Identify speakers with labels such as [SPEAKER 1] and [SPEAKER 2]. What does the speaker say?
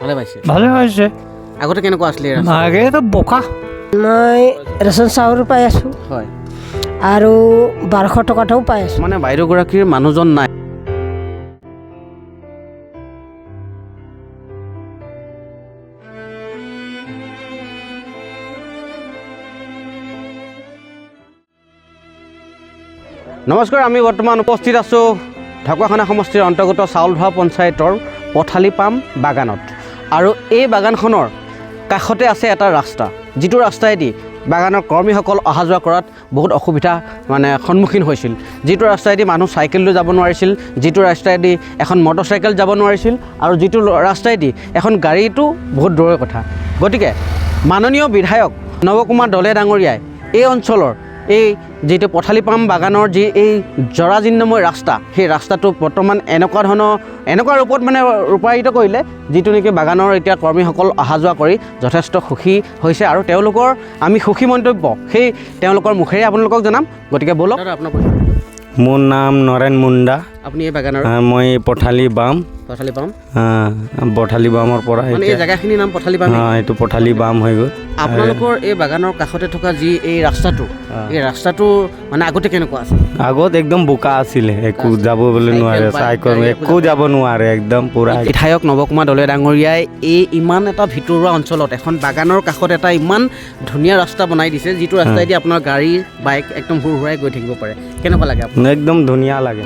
[SPEAKER 1] ভালে পাইছে
[SPEAKER 2] ভালে হৈছে।
[SPEAKER 1] আগতে কেনেকুৱা আছিলে এই ৰাস্তা?
[SPEAKER 2] আগেতো বোকা।
[SPEAKER 3] মই ৰেচন চাউল পাই আছোঁ
[SPEAKER 1] হয়
[SPEAKER 3] আৰু 1200 টকাটোও পাই আছোঁ।
[SPEAKER 1] মানে বাইদেউগৰাকীৰ মানুহজন নাই। নমস্কাৰ, আমি বৰ্তমান উপস্থিত আছোঁ ঢকুৱাখানা সমষ্টিৰ অন্তৰ্গত চাউলধোৱা পঞ্চায়তৰ পথালিপাম বাগানত। আৰু এই বাগানখনৰ কাষতে আছে এটা ৰাস্তা, যিটো ৰাস্তাইদি বাগানৰ কৰ্মীসকল অহা যোৱা কৰাত বহুত অসুবিধা সন্মুখীন হৈছিল। যিটো ৰাস্তাইদি মানুহ চাইকেল লৈ যাব নোৱাৰিছিল, যিটো ৰাস্তাইদি এখন মটৰচাইকেল যাব নোৱাৰিছিল, আৰু যিটো ৰাস্তাইদি এখন গাড়ীটো বহুত দূৰৰ কথা। গতিকে মাননীয় বিধায়ক নৱ কুমাৰ দলে ডাঙৰীয়াই এই অঞ্চলৰ এই যিটো পথালিপাম বাগানৰ যি এই জৰাজীৰ্ণময় ৰাস্তা, সেই ৰাস্তাটো বৰ্তমান এনেকুৱা ৰূপত ৰূপায়িত কৰিলে, যিটো নেকি বাগানৰ এতিয়া কৰ্মীসকল অহা যোৱা কৰি যথেষ্ট সুখী হৈছে। আৰু তেওঁলোকৰ আমি সুখী মন্তব্য সেই তেওঁলোকৰ মুখেৰে আপোনালোকক জনাম। গতিকে ব'লক, আপোনাৰ
[SPEAKER 4] মোৰ নাম নৰেন মুণ্ডা।
[SPEAKER 1] আপুনি এই বাগানৰ
[SPEAKER 4] মই পথালিপাম পথালিপামৰ পৰা
[SPEAKER 1] এই জেগাখিনিৰ নাম পথালিপাম।
[SPEAKER 4] এইটো পথালিপাম হৈ গ'ল।
[SPEAKER 1] আপোনালোকৰ এই বাগানৰ কাষতে থকা যি এই ৰাস্তাটো, এই ৰাস্তাটো আগতে কেনেকুৱা আছিল?
[SPEAKER 4] আগত একদম বোকা আছিলে, একো যাবলৈ নোৱাৰে, চাইকেল একো যাব নোৱাৰে, একদম পুৰা।
[SPEAKER 1] বিধায়ক নৱ কুমাৰ দলে ডাঙৰীয়াই এই ইমান এটা ভিতৰুৱা অঞ্চলত এখন বাগানৰ কাষত এটা ইমান ধুনীয়া ৰাস্তা বনাই দিছে, যিটো ৰাস্তাইদি আপোনাৰ গাড়ী বাইক একদম হুৰহুৰাই গৈ থাকিব পাৰে। কেনেকুৱা লাগে আপোনাৰ?
[SPEAKER 4] একদম ধুনীয়া লাগে।